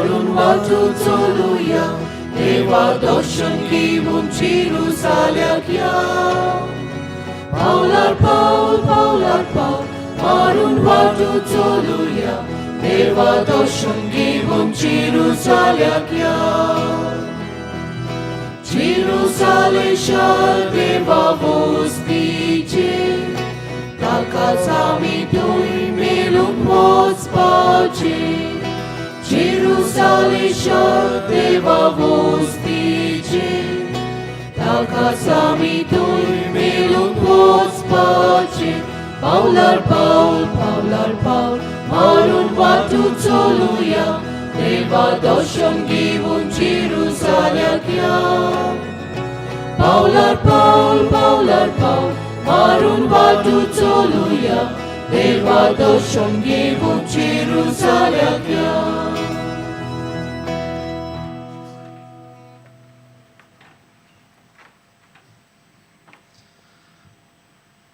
मारून वाटू चलूया, देवा दर्शन घेऊन जेरुसाल्याक या. पावलार पाऊल पावलार पाऊल मारून वाटू चलूया, देवा दर्शन घेऊन जेरुसाल्याक या. जेरुसालेमच्या देवा वस्तीचे, ताकाच आमी थंय मेलूंक वचपाचे. जेरुसालेमच्या देवा वस्तीचे, ताकाच आमी थंय मेलूंक वचपाचे. पावलार पाऊल मारून वाटू चलूया, देवा दर्शन घेऊन जेरुसाल्याक या. पावलार पाऊल मारून वाटू चलूया, देवा दर्शन घेऊन जेरुसाल्याक या.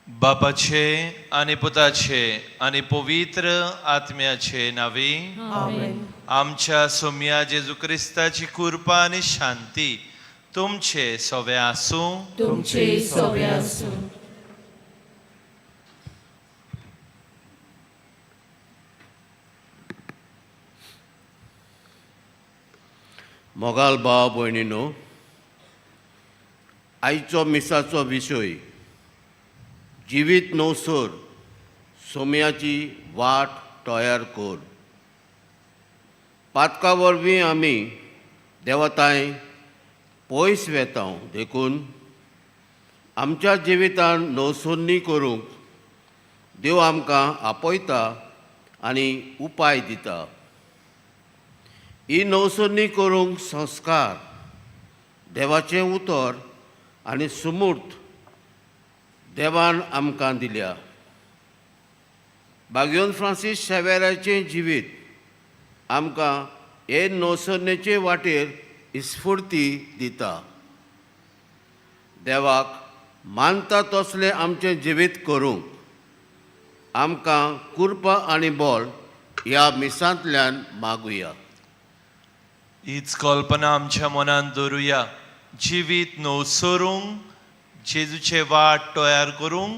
बापाचे आणि पुताचे आणि पवित्र आत्म्याचे नावे. आमेन. आमच्या सोम्या जेजू क्रिस्ताची कृपा आणि शांती तुमचे सवे आसूं. तुमचे सवे आसूं. मोगाल भाव भयणीनो, आयचो मिसाचो विशय जिवीत नवसोर सोम्याची वाट तयार कर. पातका वरवीं आमी देवताय पयस वेता, देखून आमच्या जिवितान नवसोन्नी करूंक देव आमकां आपयता आनी उपाय दिता. ही नवसोन्नी करूंक संस्कार, देवाचें उतर आनी सुमूर्त देवान आमकां दिल्या. बागयोन फ्रांसीस शेवेराचें जिवीत आमकां हे नवसोन्नेचे वाटेर इस्फूर्ती दिता. देवाक मानता तसलें आमचें जिवीत करूंक आमकां कृपा आनी बळ ह्या मिसांतल्यान मागुया. हीच कल्पना आमच्या मनात दवरुया. जिवीत नवसरूंक, जेजूचे वाट तयार करूंक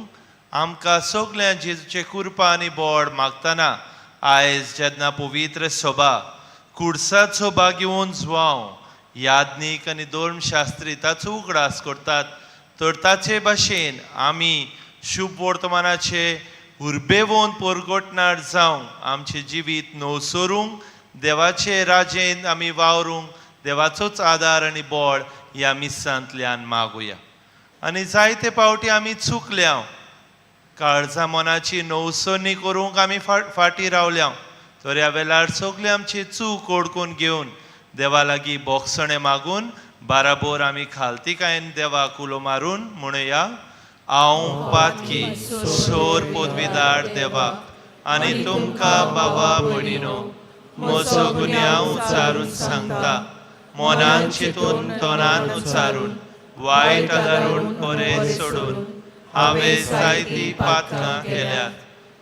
आमकां सगळ्या जेजूचे कृपा आनी बळ मागतना आयज जेन्ना पवित्र सभा कुडसात सभा घेवन जुवांव याज्ञीक आनी धर्मशास्त्री ताचो उगडास करतात, तर ताचे भाशेन आमी शुभ वर्तमानाचे उर्बेवून परगटणार जावंक आमचे जिवीत नवसरूंक देवाचे राजेन आमी वावरूंक देवाचोच आदार आनी बळ ह्या मिसांतल्यान मागुया. आनी जायते फावटी आमी चुकल्या, काळजा मनाची नवसोन्नी करूंक आमी फाटीं रावल्या, तर ह्या वेळार सगळे आमची चूक ओळखून घेवन देवा लागीं बोगसणे मागून बाराबोर आमी खालतीकायेन देवाक उलो मारून म्हणुया. हांव पातकी सोर पदवीदार देवाक आनी तुमकां बाबा भयणीनो म्हजो गुन्यांव उच्चारून सांगता. मनान चिंतून तोंडान उच्चारून वायट आदारून बरें सोडून हांवें जायतीं पातकां केल्यात.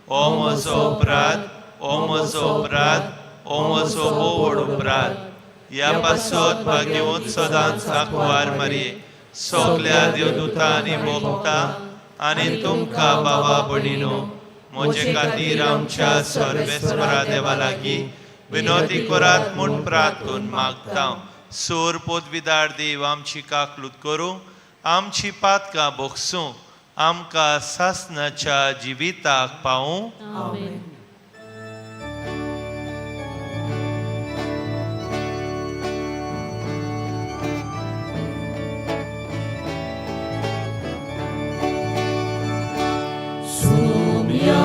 हो म्हजो अपराध, हो म्हजो अपराध, हो म्हजो व्हड अपराध. ह्या पासत भाग्यवंत सदांच आंकवार मारये सगल्या देवदूतांनी भोगता आनी तुमकां बाबा भयणीनो म्हजे खातीर आमच्या सर्वेस्परा देवा लागीं विनोदी करात म्हूण प्रार्थून मागता. सोर पदवीदार देव आमची काकलूत करूं, आमची पातकां बोगसूं, आमकां सासणाच्या जिविताक पावूं. आमेन. सोम्या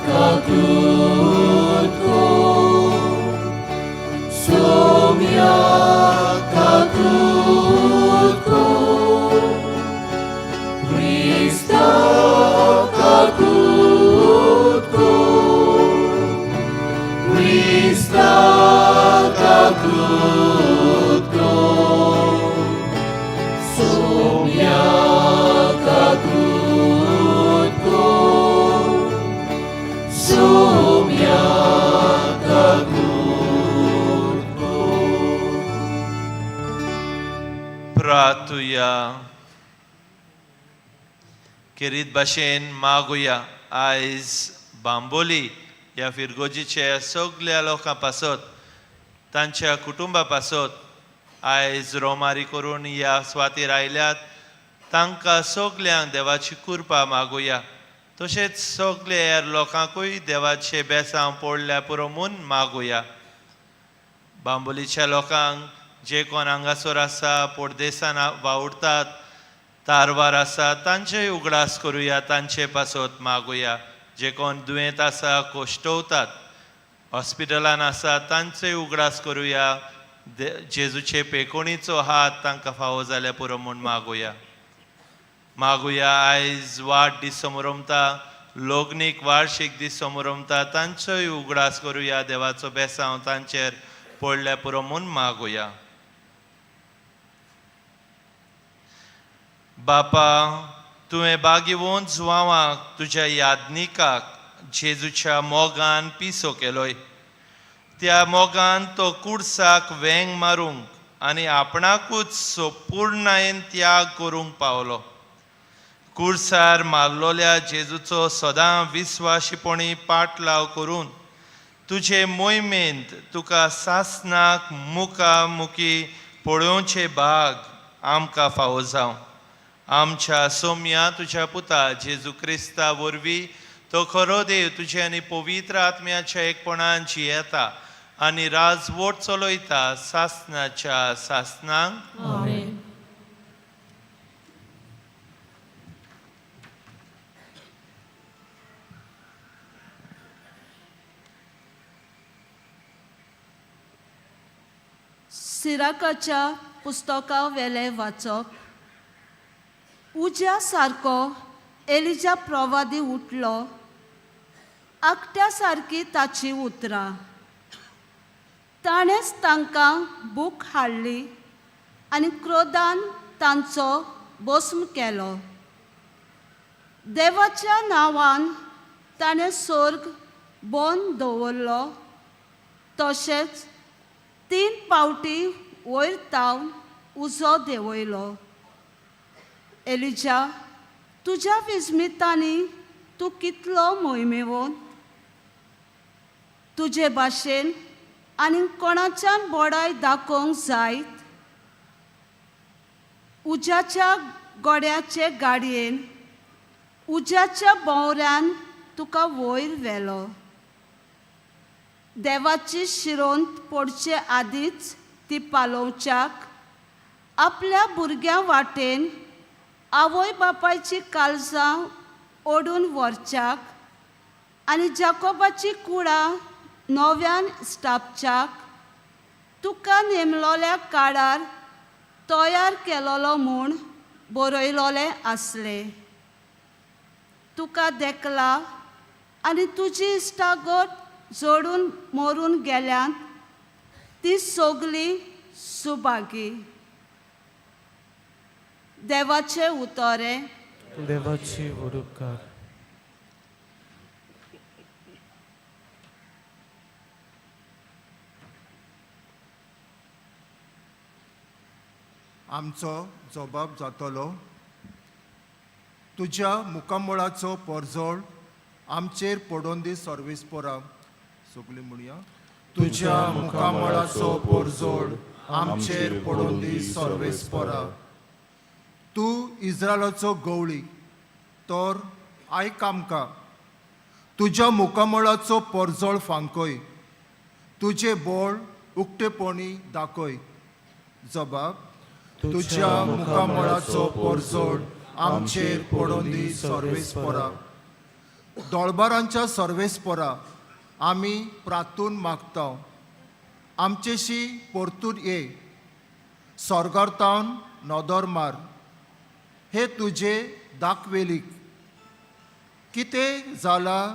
काकूत सोम्या काकूत Christa काकूत प्रार्थुया. खेरीत भाशेन मागुया आयज बांबोली ह्या फिरगोजीच्या सगळ्या लोकां पासत तांच्या कुटुंबा पासत आयज रोमारी करून ह्या स्वातीर आयल्यात तांकां सगल्यांक देवाची कृपा मागुया. तशेंच सगळे हेर लोकांकूय देवाचे बेसांव पडल्या पुरो म्हूण मागुया. बांबोलीच्या लोकांक जे कोण हांगासर आसा पोरदेसान वावुरतात तारवार आसा तांचेय उगडास करुया, तांचे पासत मागुया. जे कोण दुयेंत आसा कोश्टवतात हॉस्पिटलान आसा तांचेय उगडास करुया. जेजूचे पेकोणीचो हात तांकां फावो जाल्या पुरो म्हूण मागुया. मागुया आयज वाडदीस समोरमता लोग्नीक वार्षिक दीस समोरमता तांचोय उगडास करुया. देवाचो बेसांव तांचेर पडल्या पुरो म्हूण मागुया. बापा, तुवें बागिवोन जुवांवाक तुज्या यादनिकाक जेजूच्या मोगान पिसो केलोय. त्या मोगान तो कुडसाक वेंग मारूंक आनी आपणाकूच संपूर्णयेन त्याग करूंक पावलो. कुडसार मारलोल्या जेजूचो सदां विस्वाशीपणी पाटलाव करून तुजे मोहिमेंत तुका सासनाक मुखामुखी पळोवचे भाग आमकां फावो जावं. आमच्या सोम्या तुज्या पुता जेजू क्रिस्ता वरवीं तो खरो देव तुजे आनी पवित्र आत्म्याच्या एकपणान जियेता आनी राजवट चलयता सासनाच्या सासनांक. आमेन. सिराकाच्या पुस्तका वेले वाचप. उज्या सारको एलिजा प्रवादी उठलो, आकट्या सारकी ताची उतरां. ताणेंच तांकां भूक हाडली आनी क्रोधान तांचो भस्म केलो. देवाच्या नांवान ताणें सर्ग बंद दवरलो. तशेंच 3 पावटी वयर तावन उजो देंवयलो. एलिजा, तुज्या विस्मितांनी तूं कितलो मोहिमेवोन. तुजे भाशेन आनी कोणाच्यान बोडाय दाखोवंक जायत. उज्याच्या गोड्याचे गाडयेन उज्याच्या भोंवऱ्यान तुका वयर व्हेलो. देवाची शिरोंत पडचे आदींच ती पालोवच्याक आपल्या भुरग्यां वाटेन आवय बापायची काळजां ओडून व्हरच्याक आनी जाकोबाची कुळां नव्यान स्थापच्याक तुका नेमलोल्या काळार तयार केलोलो म्हूण बरयलोलें आसलें. तुका देखला आनी तुजी इश्टागत जोडून मरून गेल्यांत ती सगळीं सुभागी. देवाचे उतोरे. देवाची वडुपकार. आमचो जबाब जातलो. तुज्या मुखामळाचो परजोळ आमचेर पडोवन दी सर्वेस्परा. सगळीं म्हणया. तुज्या मुखामळाचो परजोळ आमचेर पडोवन दी सर्वेस्परा. तूं इस्रायलाचो गवळी तर आयक आमकां. तुज्या मुखामळाचो परजोळ फांकय. तुजे बोळ उक्तेपणी दाखय. जबाब. तुज्या मुखामळाचो परजोळ आमचेर पडोवन दी सर्वेस्परा. दोळबारांच्या सर्वेस्परा आमी प्रार्थून मागता. आमचेशी परतून ये. स्वर्गांतावन नदर मार. हे तुजे दाखवेलीक कितें जालां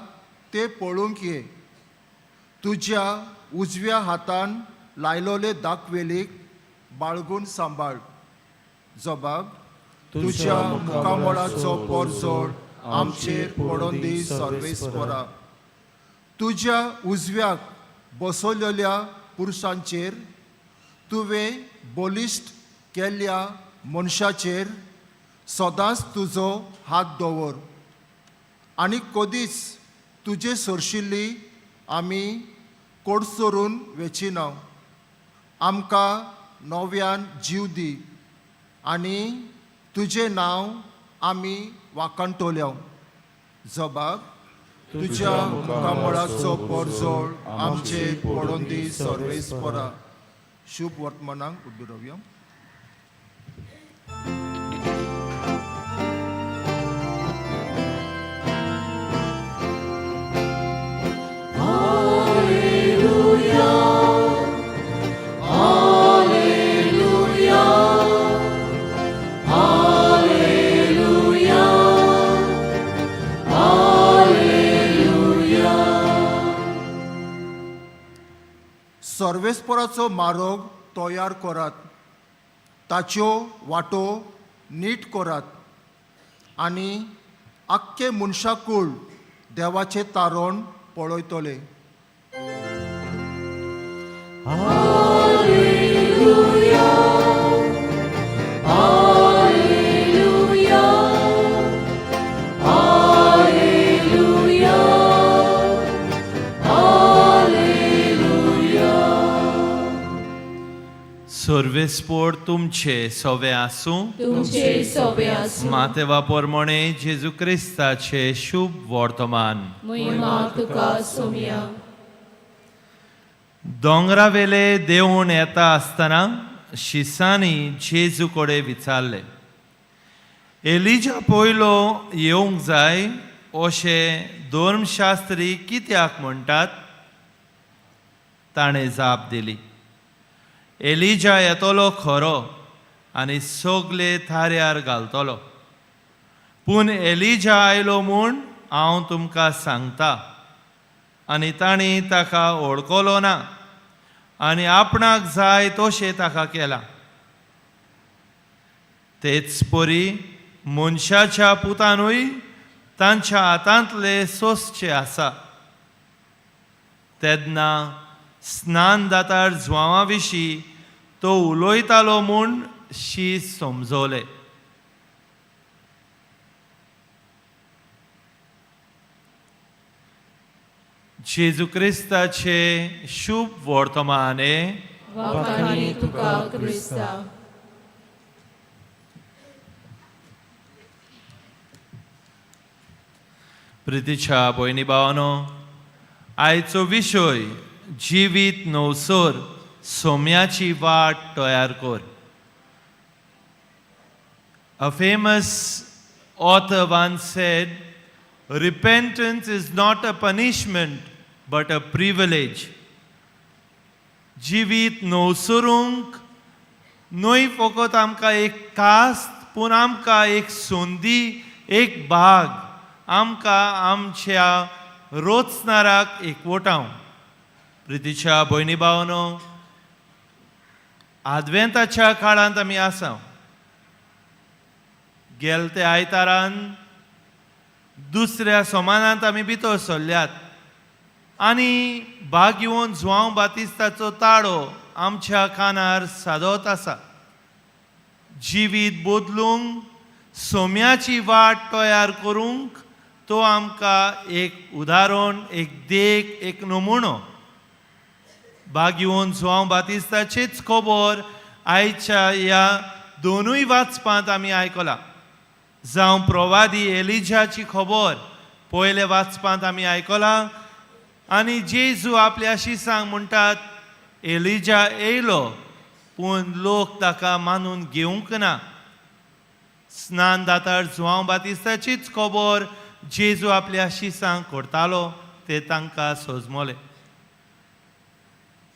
तें पळोवंक ये. तुज्या उजव्या हातान लायलोले दाखवेलीक बाळगून सांबाळ. जबाब. तुज्या मुखामळाचो परजोळ आमचेर पडोवन दी सर्वेस्परा. तुज्या उजव्याक बसयलेल्या पुरुशांचेर तुवें बलिश्ट केल्ल्या मनशाचेर सदांच तुजो हात दवर आनी कदीच तुजे सरशिल्ली आमी कोडसरून वेचिना. आमकां नव्यान जीव दी आनी तुजें नांव आमी वाकणटल्या. जबाब तुज्या मुखामळाचो परजोळ आमचेर पडोवन दी सर्वेस्परा. शुभ वर्तमानाक उबी रावया. सर्वेस्पराचो मार्ग तयार करात, ताच्यो वाटो नीट करात आनी आख्खे मनशाकूळ देवाचें तारण पळयतले. सर्वेस्पोर तुमचे सवे आसूं. तुमचे सोबे आसूं. मातेवा पोरमोणे जेजू क्रिस्ताचे शुभ वर्तमान. महिमा तुका सोम्या. दोंगरा वेले देवून येता आसतना शिसांनी जेजू कडेन विचारले, एलिजा पयलो येवंक जाय अशें धर्मशास्त्री कित्याक म्हणटात? ताणें जाप दिली, एलिजा येतलो खरो आनी सगळे थाऱ्यार घालतलो, पूण एलिजा आयलो म्हूण हांव तुमकां सांगता. आनी तांणी ताका वळखलो ना आनी आपणाक जाय तशें ताका केला. तेच परी मनशाच्या पुतानूय तांच्या हातांतले सोंसचे आसा. तेन्ना स्नान दातार जुवांवा विशीं तो उलयतालो म्हूण शीं समजोले. जेजू क्रिस्ताचे शुभ वर्तमाने. वाखाणी तुका क्रिस्ता. प्रितीच्या भयणी भावांनो, आयचो विशय जिवीत नवसर सोम्याची वाट तयार कर. A famous author once said, repentance is not a punishment but a privilege. जिवीत नवसरूंक न्हय फकत आमकां एक कास्त, पूण आमकां एक संदी, एक भाग, आमकां आमच्या रोचणाराक एकवटाव. प्रितीच्या भयणी भावांनो, आदवेंताच्या काळांत आमी आसा. गेल ते आयतारान दुसऱ्या सोमानांत आमी भितर सरल्यात आनी भाग घेवन जुआंव बातिस्ताचो ताळो आमच्या कानार सादोत आसा. जिवीत बदलूंक, सोम्याची वाट तयार करूंक तो आमकां एक उदाहरण, एक देख, एक नमुनो. भाग घेवन जुआंव बातिस्ताचीच खबर आयच्या ह्या दोनूय वाचपांत आमी आयकला. जावं प्रवादी एलिजाची खबर पयले वाचपांत आमी आयकला आनी जेजू आपल्या शिसांक म्हणटात, एलिजा येयलो पूण लोक ताका मानून घेवंक ना. स्नान दातार जुआंव बातिस्ताचीच खबर जेजू आपल्या शिसांक करतालो ते तांकां सोजमोले.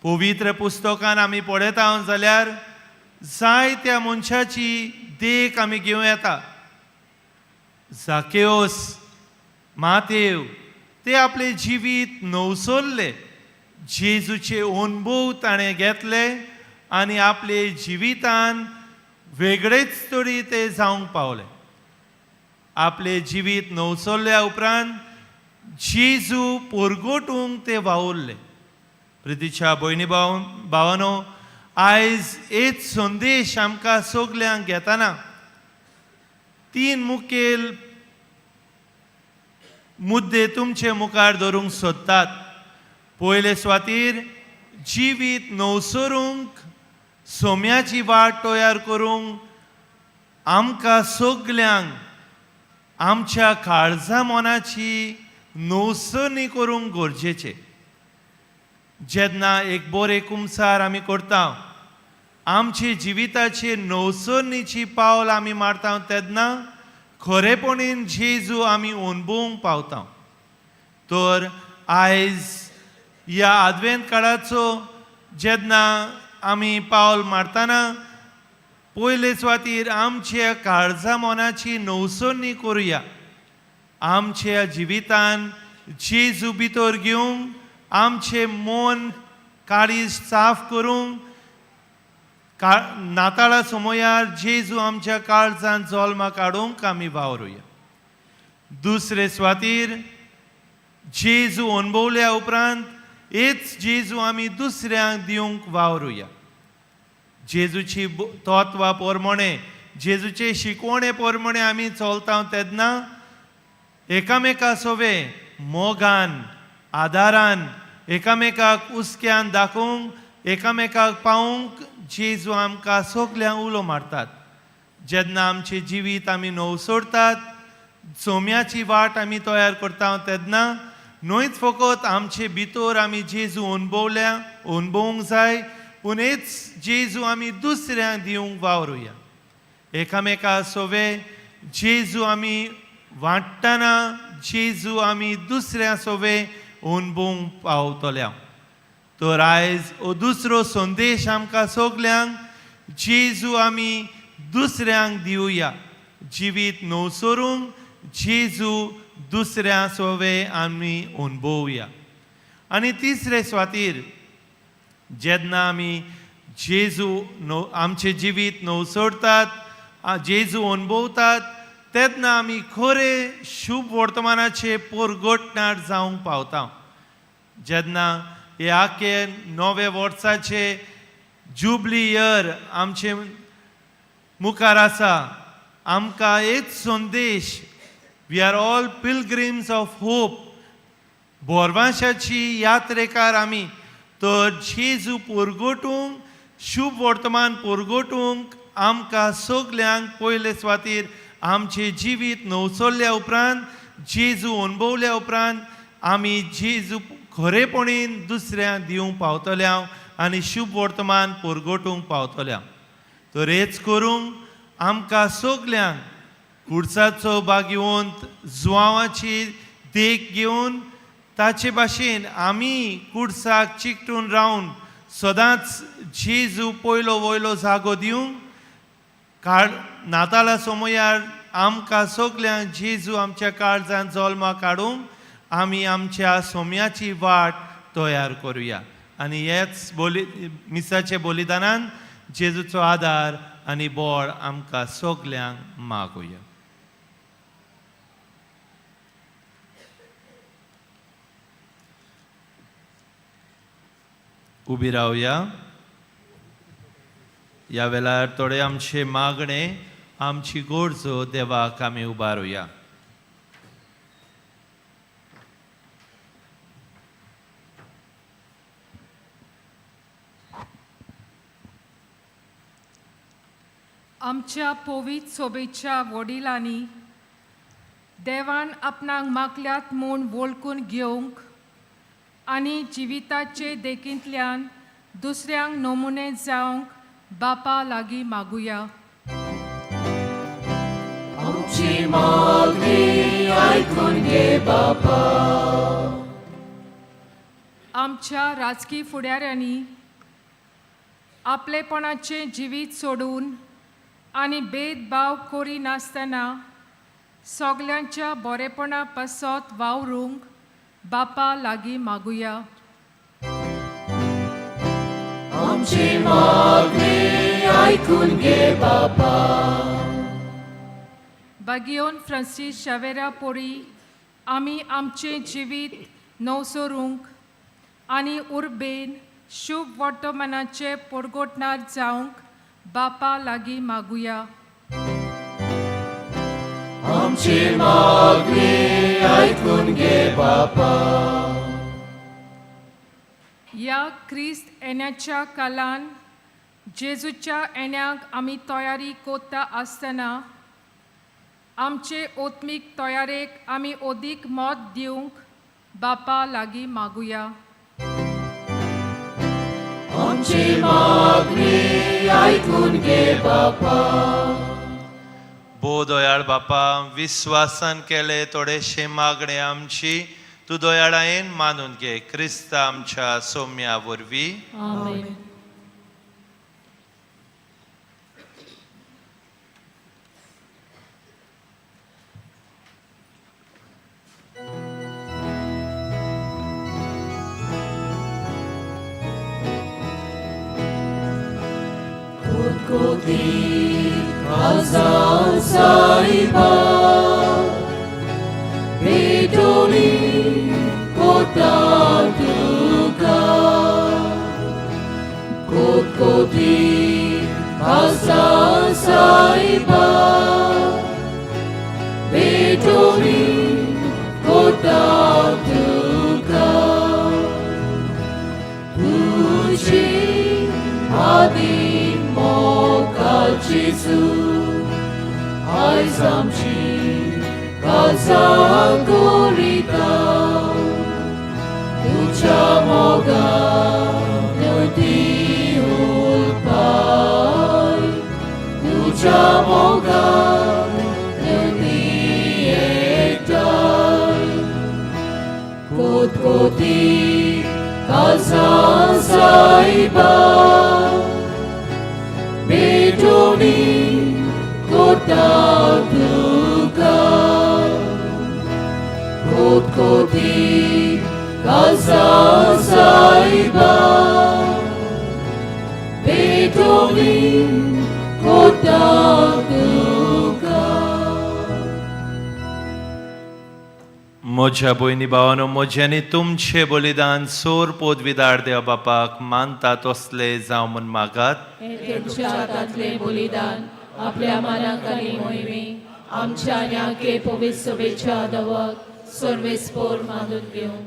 पवित्र पुस्तकान आमी पळयता जाल्यार जायत्या मनशाची देख आमी घेवं येता. झाकेओस, मातेव, ते आपले जिवीत नवसरले. जेजूचे अनुभव ताणें घेतले आनी आपले जिवितान वेगळेच तरी ते जावंक पावले. आपले जिवीत नवसरल्या उपरांत जेजू परगटूंक ते वावुरले. प्रितीच्या भयणी भावांनो, आयज एक संदेश आमकां सगल्यांक घेताना 3 मुखेल मुद्दे तुमचे मुखार दवरूंक सोदतात. पयले सुवातेर जिवीत नवसरूंक सोम्याची वाट तयार करूंक आमकां सगल्यांक आमच्या काळजा मनाची नवसरणी करूंक गरजेचें. जेन्ना एक बरे कुमसार आमी करता, आमचे जिविताचे नवसरणीची पावल आमी मारता, तेन्ना खरेपणीन जेजू आमी अणभवूंक पावता. तर आयज ह्या आदवेंत काळाचो जेन्ना आमी पावल मारतना पयले सुवातेर आमच्या काळजा मनाची नवसरणी करुया. आमच्या जिवितान जेजू भितर घेवंक, आमचे मन काळीज साफ करूंक, नाताळा समयार जेजू आमच्या काळजांत जल्माक हाडूंक आमी वावरुया. दुसरे सुवातेर जेजू अणभवल्या उपरांत हेच जेजू आमी दुसऱ्यांक दिवंक वावरुया. जेजूची तत्वां प्रमाणे, जेजूचे शिकवणे प्रमाणे आमी चलता, तेन्ना एकामेका सोवे मोगान, आदारान, एकामेकाक उस्क्यान दाखोवंक, एकामेकाक पावूंक जेजू आमकां सगल्यांक उलो मारतात. जेन्ना आमचे जिवीत आमी नवसरतात, सोम्याची वाट आमी तयार करता, तेन्ना न्हयच फकत आमचे भितर आमी जेजू अणभवूंक जाय, पूण हेच जेजू आमी दुसऱ्यांक दिवंक वावरुया. एकामेका सोवे जेजू आमी वांट्टना जेजू आमी दुसऱ्या सोवे अणभवूंक पावतल्या. तर आयज हो दुसरो संदेश आमकां सगल्यांक जेजू आमी दुसऱ्यांक दिवया. जिवीत नवसरूंक जेजू दुसऱ्या सोवे आमी अणभवया. आनी तिसरे सुवातेर जेन्ना आमी जेजू आमचे जिवीत नवसरतात, जेजू अणभवतात, तेन्ना आमी खरे शुभ वर्तमानाचे परगटणार जावंक पावता. जेन्ना हे आखे नवे वर्साचे जुबली इयर आमचे मुखार आसा, आमकां एक संदेश, we are all pilgrims of hope, बोरवांशाची यात्रेकार आमी. तर जेजू परगटूंक, शुभ वर्तमान परगटूंक आमकां सगल्यांक पयले सुवातेर आमचे जिवीत नवसरल्या उपरांत, जेजू अणभवल्या उपरांत आमी जेजू खरेपणीन दुसऱ्यांक दिवंक पावतल्या आनी शुभ वर्तमान परगटूंक पावतल्या. तर हेच करूंक आमकां सगल्यांक खुर्साचो भाग्यवंत जुवांवाची देख घेवन ताचे भाशेन आमी कुर्साक चिकटून रावन सदांच जेजू पयलो वयलो जागो दिवंक, नाताळा समयार आमकां सगल्यांक जेजू आमच्या काळजांत जल्माक हाडूंक आमी आमच्या सोम्याची वाट तयार करुया. आनी हेच मिसाचे बलिदानान जेजूचो आदार आनी बळ आमकां सगल्यांक मागुया. उबी रावया. ह्या वेळार थोडे आमचे मागणे, आमची गरजो देवाक आमी उबारुया. आमच्या पवित्र सोबेच्या वडिलांनी देवान आपणाक मागल्यात म्हूण वळखून घेवंक आनी जिविताचे देखींतल्यान दुसऱ्यांक नमुने जावंक बापा लागीं मागुया. आमची मागणी आयकून घे बापा. आमच्या राजकी फुडाऱ्यांनी आपलेपणाचें जिवीत सोडून आनी भेदभाव करिनासतना सगल्यांच्या बरेपणा पासत वावरूंक बापा लागीं मागुया. आमची मागणी आयकून घे बापा. बागियोन फ्रांसीस शावेरा पोरी आमी आमचें जिवीत नवसरूंक आनी उर्बेन शुभ वर्तमानाचे परगोटणार जावंक बापा लागीं मागुया. आमची मागणी ऐकून घे बापा. या ख्रिस्त येण्याच्या कालान जेजूच्या येण्याक आमी तयारी कोत्ता आसतना आमचे ओत्मीक तयारेक आमी ओदीक मोत दिवंक बापा लागीं मागुया. आमची मागणी ऐकून घे बापा. भो दयाळ बापा, विश्वासान केले थोडेशे मागणे आमची तू दयाळायेन मानून घे. ख्रिस्त आमच्या सौम्या वरवीं. आमेन. Kazan saiba Bedoni kotan duga Koti Kazan saiba Bedoni kotan duga Tuji adi Jesus, eyes amchi, kazangorita, ucha moga, nuti ulpai, ucha moga, nuti ektai, koti kazan saiba. Bedoni kota duga Koti kaza saiba Bedoni kota duga. म्हज्या भयणी भावानो, म्हज्यानी तुमचे बलिदान सोर पोदविदार देव बापाक मानता तसले जावं म्हूण मागात. हे तुमच्या हातांतले बलिदान आपल्या मनाक आनी मोहिमेक आमच्या न्याके पवित्र सभेच्या दवक सर्वेस्पोर मानून घेवंक.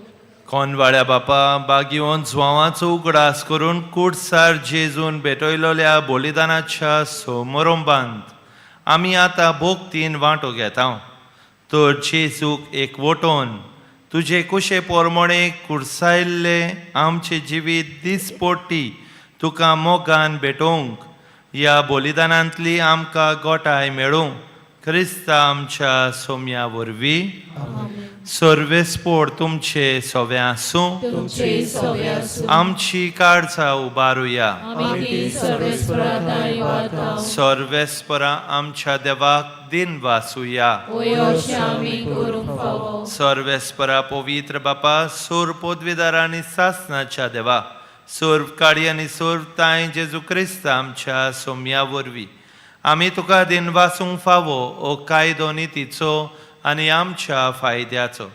कोनवाड्या बापा, बागीवन जुवांचो उगडास करून कुडसार जेजून भेटयलोल्या बलिदानाच्या सोमरोंबांत आमी आतां भोगतीन वांटो घेता. तर जेजूक एकवटोन तुजे कुशे पोरमोणे कुडसायल्ले आमचे जिवीत दिसपोटी तुका मोगान भेटोवंक ह्या बलिदानांतली आमकां गोठाय मेळूंक क्रिस्त आमच्या सौम्या वरवीं. सर्वेस्पोर तुमचे सोवे आसूं. आमची काळजां उबारुया. सर्वेस्परा आमच्या देवाक दिन वासुया. सर्वेस्परा पवित्र बापा, सोर पोदविदार आनी सासनाच्या देवा, सोर्व काडी आनी सोर्व ताय जेजू क्रिस्त आमच्या सौम्या वरवीं आमी तुका दिन वासूंक फावो ओ कायदो नितीचो आनी आमच्या फायद्याचो.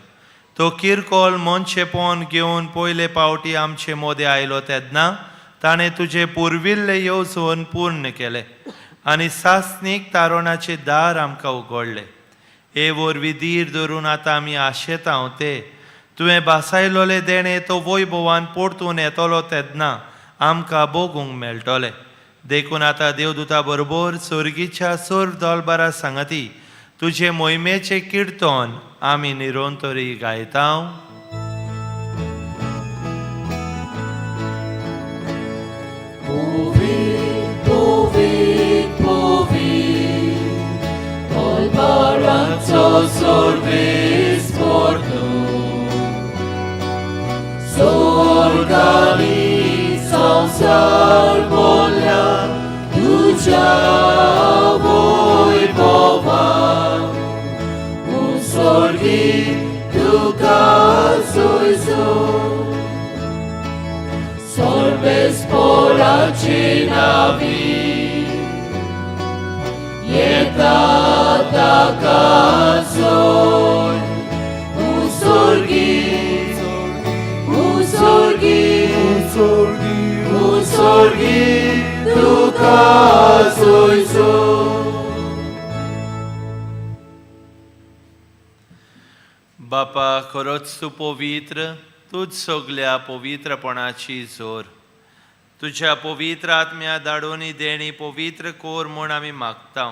तो किरकोल मनशेपण घेवन पयले पावटी आमचे मोदे आयलो तेन्ना ताणें तुजे पुर्विल्ले येवजोन पूर्ण केले आनी सासनीक तारोणाचे दार आमकां उगडले. हे वरवीं धीर धरून आतां आमी आशेतांव ते तुवें बासायलोले देणे तो वैभवान परतून येतलो तेन्ना आमकां भोगूंक मेळटले. देखून आतां देवदूता बरोबर सर्गीच्या सर्व दोलबारा सांगाती तुजे मोहिमेचे किर्तन आमी निरोंतरी गायता. Dolbaranco sorvespor tu, Sorgali संसार बोलला तुझ्या वैभवा, स्वर्गी तुका सोयसो, सर्वेस्पोराची नावी येता ताका सोय, स्वर्गी सोर्गी तुका सोयसो. बापा खरोच तूं पवित्र, तूच सगल्या पवित्रपणाची जोर. तुझ्या पवित्र आत्म्या धाडून ही देणी पवित्र कोर म्हूण आमी मागता.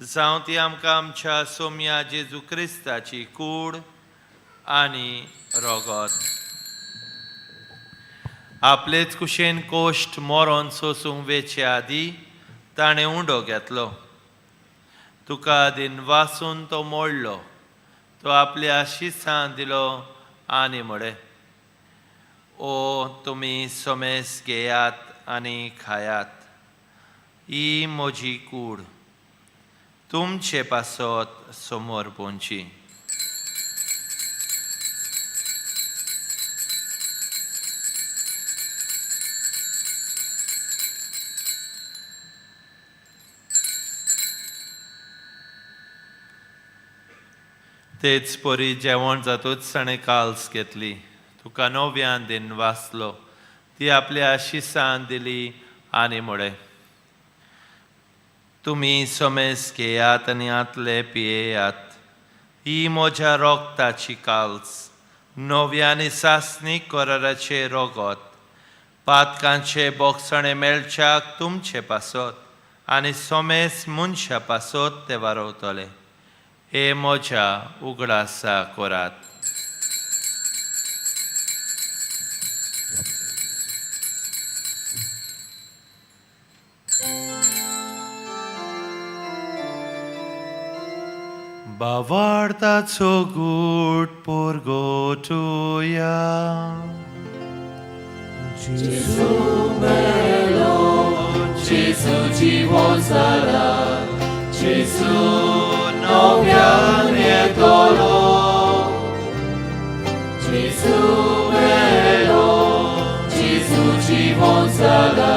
जावं ती आमकां आमच्या सोम्या जेजू क्रिस्ताची कूड आनी रोगत. आपलेच कुशेन कोश्ट मरोन सोसूंक वेचे आदी ताणें उंडो घेतलो. तुका दिन वासून तो मोडलो. तो आपल्या शिसान दिलो आनी म्हळे, ओ तुमी सोमेस घेयात आनी खायात. ही म्हजी कूड. तुमचे पासत समोर पोंची. तेच परी जेवण जातूच ताणें काल्स घेतली. तुका नव्यान दिन वाचलो. ती आपल्या शिसान दिली आनी म्हळे, तुमी सोमेस घेयात आनी आतले पियेयात. ही म्हज्या रोगताची काल्स, नव्यानी सासणीक कराराचे रोगत. पातकांचे बोगसणे मेळच्याक तुमचे पासत आनी सोमेस मनशा पासत ते वारवतले. हे म्हज्या उगडासा करात. बावार्ताचो गूट पुरगोटुया. Jesu dziwon zara, Jesu nowian jedolo. Jesu melo, Jesu dziwon zara,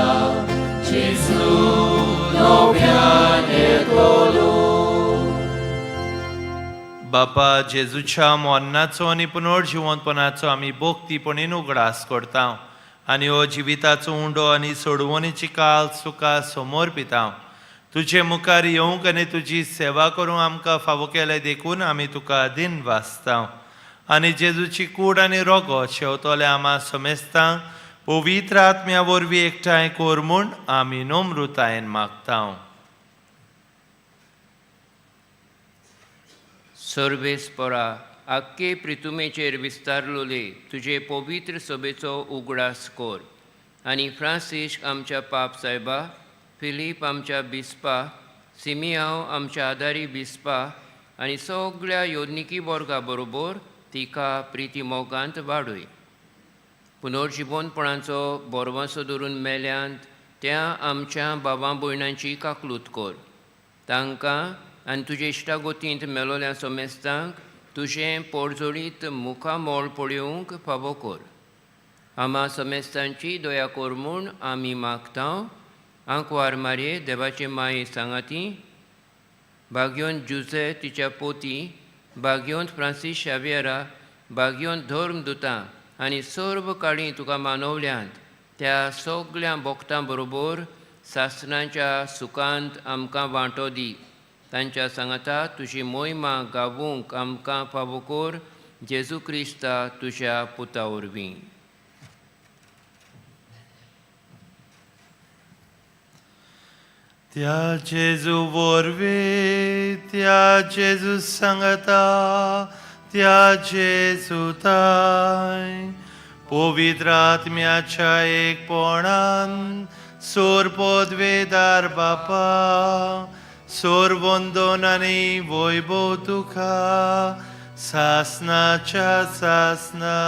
Jesu nowian jedolo. बापा जेजूच्या मरणाचो आनी पुनर्जिवंतपणाचो आमी भोक्तीपणीन उगडास करता आनी हो जिविताचो उंडो आनी सोडवणीची काल सुका समोर पिता. तुजे मुखार येवंक आनी तुजी सेवा करूंक आमकां फावो केले देखून आमी तुका दिन वाचता. आनी जेजूची कूड आनी रोगो शेवतोले आमा समेस्ता पवित्र आत्म्या वरवीं एकठांय कोर म्हूण आमी नम्रतायेन मागता. सर्वेस्परा आख्खे पृथ्वीचेर विस्तारलोले तुजे पवित्र सभेचो उगडास कोर. आनी फ्रांसीस आमच्या पाप सायबा, फिलीप आमच्या बिस्पा, सिमियांव आमच्या आदारी बिस्पा आनी सगळ्या योदनिकी वर्गा बरोबर तिका प्रिती मोगांत वाडय. पुनर्जिवनपणाचो बोरवासो धरून मेल्यांत त्या आमच्या भावां भयणांची काकलूत कोर. तांकां आनी तुजे इश्टागोतींत मेलोल्या सोमेस्तांक तुजें पोरजोळीत मुखामोळ पळोवंक फावो कोर. आमा समेस्तांची दया कोर म्हूण आमी मागता. आंकवार मारये देवाचे माये सांगाती, भाग्योन जुजे तिच्या पोती, भाग्योन फ्रांसीस शावियरा, भाग्योन धर्मदुतां आनी सर्व काळी तुका मानवल्यांत त्या सगळ्या भोगतां बरोबर सासणाच्या सुखांत आमकां वांटो दी. तांच्या सांगाता तुजी मोहिमा गावूंक आमकां फावो कोर. जेजू क्रिस्ता तुज्या पुता वरवीं. त्या जेजू वरवीं, त्या जेजू सांगता, त्या जेजूताय पवित्र आत्म्याच्या एकपणान सोर पदवेदार बापा, सोर वंदन आनी वैभव तुका सासनाच्या सासना.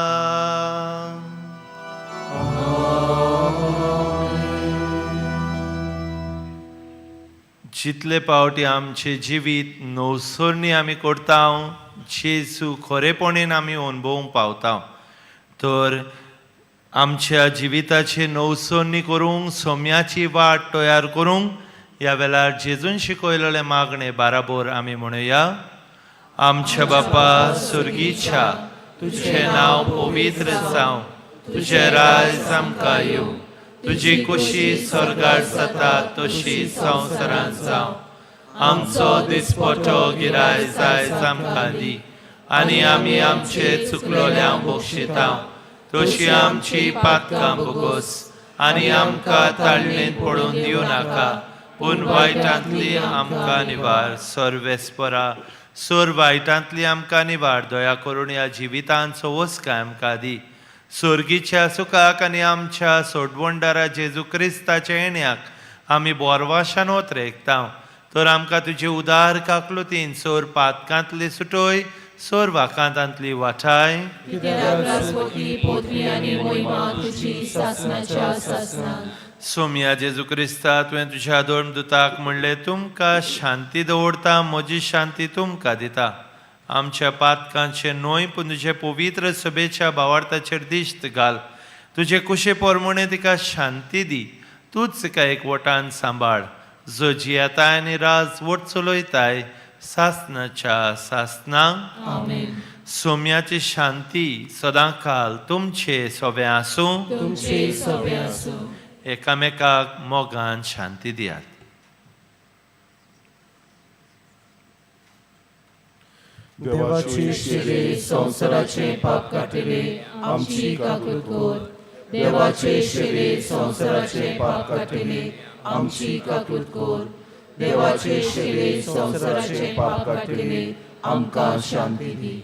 जितले पावटी आमचे जिवीत नवसरणी आमी करता, जेजू खरेपणीन आमी अनुभवूंक पावता, तर आमच्या जिविताची नवसरणी करूंक, सोम्याची वाट तयार करूंक ह्या वेळार जेजून शिकयलेले मागणे बाराबर आमी म्हणुया. आमच्या बापा सुर्गीच्या, तुझे नांव पवित्र जावं, तुझे राज आमकां येवं, तुजी कुशी स्वर्गार जाता तशी संवसारांत जावं. आमचो दिसपटो गिराय जायज आमकां दी आनी आमी आमचे चुकलोल्यांक बक्षिता. तशी आमची पातकां बोगोस आनी आमकां ताळणेंत पडून दिवं नाका, पूण वायटांतली आमकां निवार. सर्वेस्परा सोर वायटांतली आमकां निवार. दया करून ह्या जिवितांचो वसकाय आमकां दी. सुर्गीच्या सुखाक आनी आमच्या सोडवणदारा जेजू क्रिस्ताच्या येण्याक आमी बोरवाशान वतरेकता. तर आमकां तुजे उदार काकलुतीन सोर पातकांतली सुटोय, सोर वाकांतांतली वाठाय. सोम्या जेजू क्रिस्ता तुवें तुज्या दोन दुताक म्हणलें, तुमकां शांती दवरता, म्हजी शांती तुमकां दिता. आमच्या पातकांचे नोय पूण तुजे पवित्र सभेच्या भावार्थाचेर दिश्ट घाल. तुजे कुशे पोरमणे तिका शांती दी. तूच तिका एकवटान सांबाळ. जो जियेताय आनी राज वट चलयताय सासनाच्या सासनांक. आमेन. सोम्याची शांती सदां काल तुमचे सोबे आसूं. तुमचे सोबे आसूं. एकामेकाक मोगान शांती दियात. देवाची शिरे संवसाराचे पाप काटिले आमची काकूट कोर. देवाचे शिरे संवसाराचे पाप काटिले आमची काकूट कोर. देवाचे शिरे संवसाराचे पाप काटिले आमकां शांती दी.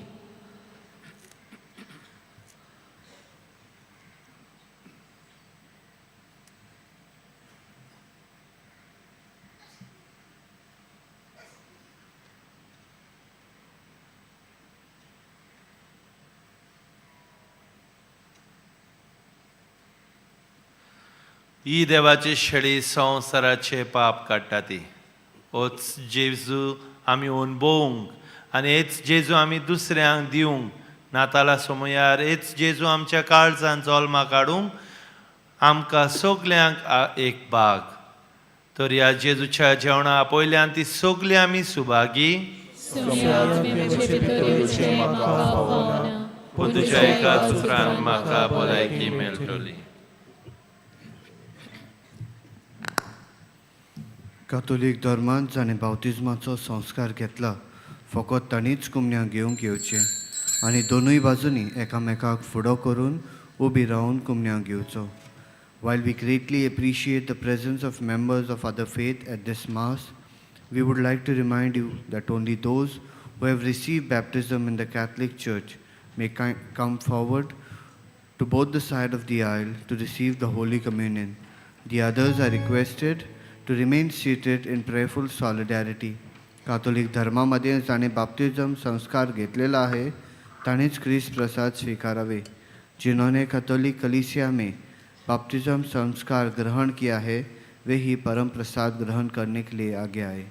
ही देवाची शेळी संवसाराचे पाप काडटा ती. होच जेजू आमी अणभवूंक आनी हेच जेजू आमी दुसऱ्यांक दिवंक. नाताला समयार हेच जेजू आमच्या काळजांत जल्मा काडूंक आमकां सगल्यांक एक भाग. तर ह्या जेजूच्या जेवणा पयल्यान ती सगळीं आमी सुभागी. पूण तुज्या एकाच उतरान म्हाका भलायकी मेळटली. कातोलीक धर्मांत जाणें बावतिजमाचो संस्कार घेतला फकत तांणीच कुमन्यांक घेवंक येवचें आनी दोनूय बाजूंनी एकामेकाक फुडो करून उबी रावन कुमन्यांक घेवचो. While we greatly appreciate the presence of members of other faith at this Mass, we would like to remind you that only those who have received baptism in the Catholic Church may come forward to both the side of the aisle to receive the Holy Communion. The others are requested to remain seated in prayerful solidarity. कातोलिक धर्मामध्ये जाणे बाप्तिझम संस्कार घेतलेला आहे ताणेच ख्रिस्त प्रसाद स्वीकारावे. जिन्होंने Catholic कलीसिया में बाप्तिज़म संस्कार ग्रहण किया है वे ही परम प्रसाद ग्रहण करने के लिए आगे आए.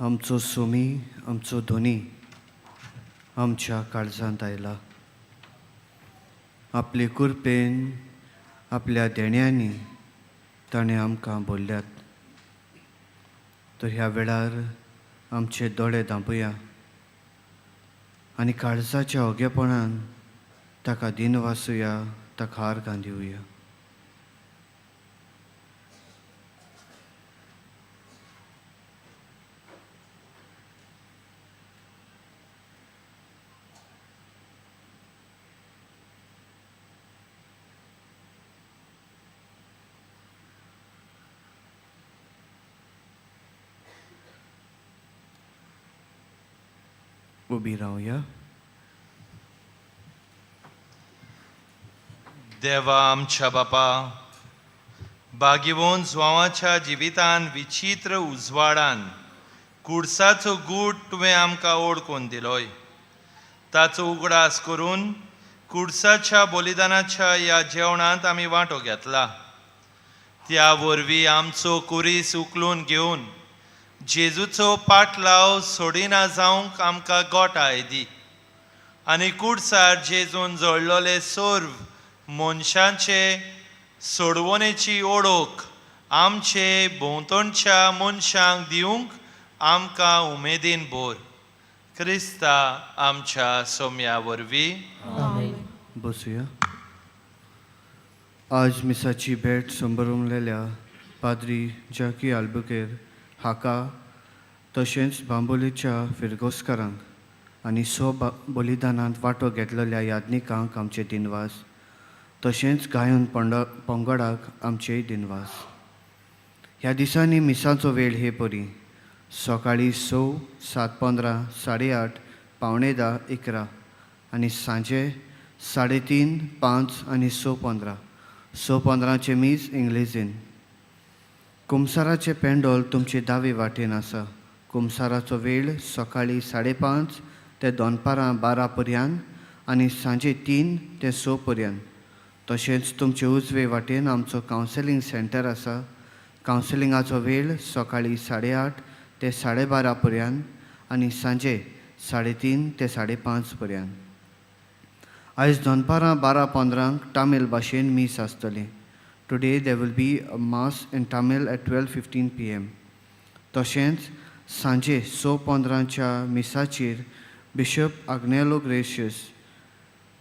आमचो सोमी आमचो धोनी आमच्या काळजांत आयला. आपले कुरपेन आपल्या देण्यांनी ताणें आमकां भरल्यात. तर ह्या वेळार आमचे दोळे धांपूया आनी काळजाच्या ओगेपणान ताका दिन वासुया, ताका हार घांदिवया. उबी रावया. देवा आमच्या बापा, बागिवोन जुवांच्या जिवितान विचित्र उजवाडान कुडसाचो गूट तुवें आमकां ओळखून दिलोय. ताचो उगडास करून कुडसाच्या बलिदानाच्या ह्या जेवणांत आमी वांटो घेतला. त्या वरवीं आमचो कुरीस उखलून घेवन जेजूचो पाटलाव सोडिना जावंक आमकां गोठाय दी. आनी कुडसार जेजून जळलोले सोर्व मनशांचे सोडवणेची ओळख आमचे भोंवतणच्या मनशांक दिवंक आमकां उमेदीन भर. क्रिस्ता आमच्या सोम्या वरवीं. बसूया. आज मिसाची भेट संबरवलेल्या पाद्री जाकी आल्बुकेर हाका तशेंच बांबोलीच्या फिरगोस्कारांक आनी बलिदानांत वांटो घेतलेल्या याज्ञिकांक आमचे दिनवास. तशेंच गायन पंगडाक आमचेय दिनवास. ह्या दिसांनी मिसाचो वेळ हे परी सकाळीं 6, 7:15, 8:30, 9:45, 11 आनी सांजे 3:30, 5 आनी 6:15. 6:15चे मीस इंग्लिजीन. कुमसाराचे पेंडोल तुमचे दावे वाटेन आसा. कुमसाराचो वेळ सकाळीं 5:30 ते दनपारां 12 पर्यंत आनी सांजे 3 ते 6 पर्यंत. तशेंच तुमचे उजवे वाटेन आमचो कावन्सिलींग सेंटर आसा. कावन्सिलिंगाचो वेळ सकाळीं 8:30 ते 12:30 पर्यंत आनी सांजे 3:30 ते 5:30 पर्यंत. आयज दनपारां 12:15 तामील भाशेन मीस आसतली. Today there will be a mass in Tamil at 12:15 PM. तशेंच सांजे 6:15च्या मिसाचेर bishop Agnelo Gracias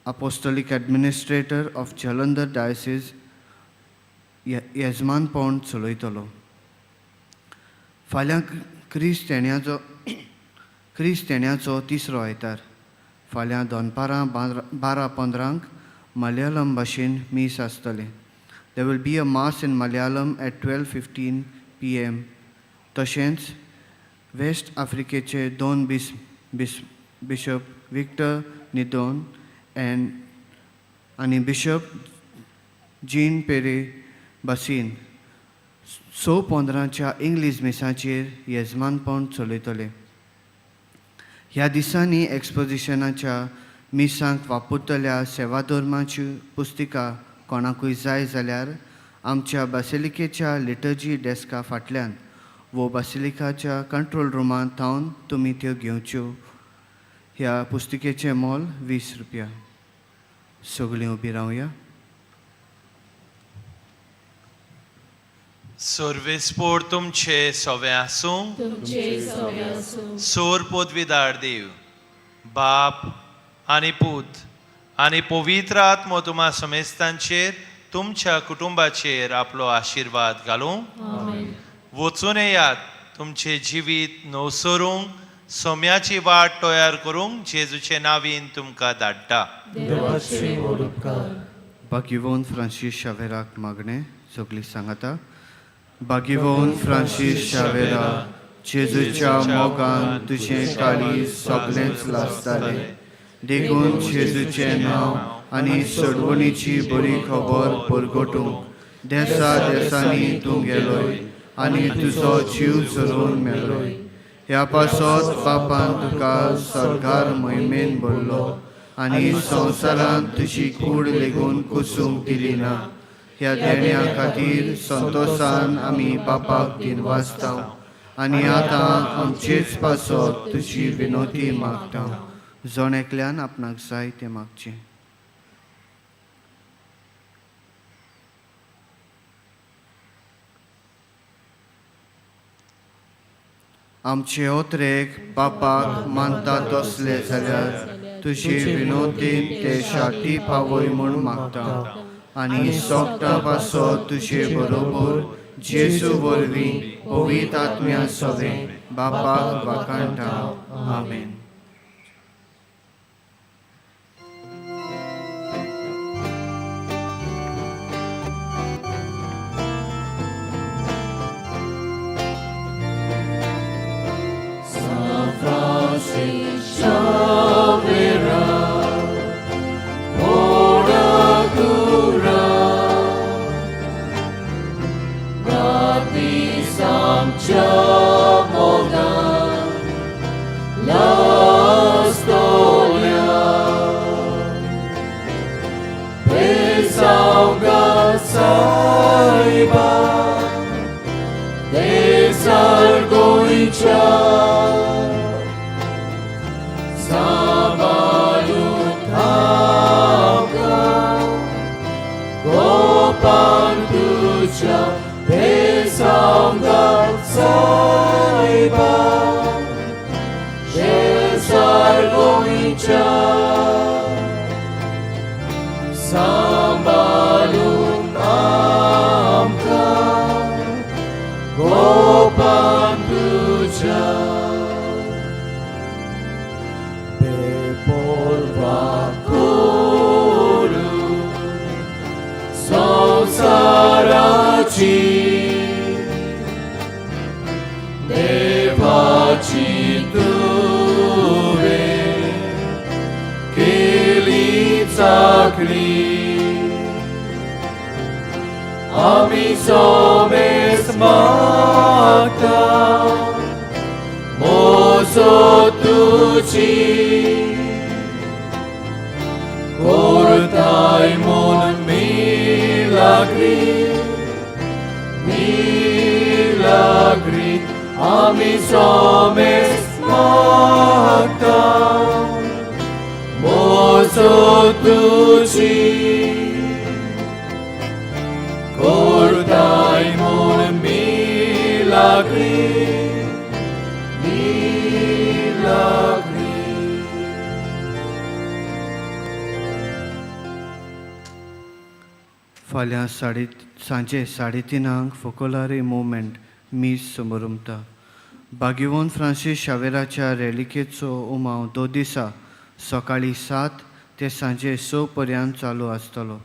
apostolic administrator of Jalandhar diocese येजमानपण चलयतलो. फाल्यां क्रिस्त तेण्याचो तिसरो आयतार. फाल्यां दनपारां 12:15 मलयालम भाशेन मीस आसतले. There will be a mass in Malayalam at 12:15 PM. तशेंच वेस्ट आफ्रिकेचे 2 बिशप विक्टर निदोन आनी बिशप जीन पेरे बासीन 6:15च्या इंग्लीश मिसाचेर येजमानपण चलयतले. ह्या दिसांनी एक्सपोजिशनाच्या मिसांक वापरतल्या सेवाधर्माची पुस्तिका कोणाकूय जाय जाल्यार आमच्या बासिलिकेच्या लिटर्जी डेस्का फाटल्यान वो बासिलिकाच्या कंट्रोल रुमांत थावन तुमी त्यो घेवच्यो. ह्या पुस्तिकेचें मोल 20 रुपया. सगळीं उबी रावया. सर्वेस्पोर तुमचे सोवे आसूं. सोर पदवीदार देव बाप आनी पूत आनी पवित्र आत्मो तुमा समेस्तांचेर तुमच्या कुटुंबाचेर आपलो आशिर्वाद घालूं. वचून येयात तुमचे जिवीत नवसरूंक सोम्याची वाट तयार करूंक जेजूचे नांवीन तुमकां धाडटा. बागिवोन फ्रांसीस शावेराक मागणे. सगळीं सांगाता. बागिवोन फ्रांसीस शावेरा, जेजूच्या मोगान तुजें काळीज सगळेंच लासतालें. देखून जेजूचें नांव आनी सोडवणीची बरी खबर परगटूंक देसा देसांनी तूं गेलोय आनी तुजो जीव चलोवन मेलोय. ह्या पासत बापान तुका सरकार महिमेन भरलो आनी संवसारांत तुजी कूड लेगून कुसूंक दिली ना. ह्या देण्या खातीर संतोशान आमी बापाक दिनवासताव आनी आतां आमचेच पासत तुजी विनोदी मागता. जण एकल्यान आपणाक जाय तें मागचें. आमचे ओत्रेक बापाक मानता तसले जाल्यार तुजी विनोदीन ते शाटी पावय म्हूण मागता. आनी सोगटा पासत तुजे बरोबर जेजू वरवीं पवित्र आत्म्या सवें बापाक वाखाणटा. आमेन. फाल्यां सांजे 3:30 फोकोलारी मुवमेंट मीस समारंभता. बागिवोन फ्रांसीस शावेराच्या रेलिकेचो उमाव 2 दिसा सकाळीं 7 ते सांजे 6 पर्यंत चालू आसतलो.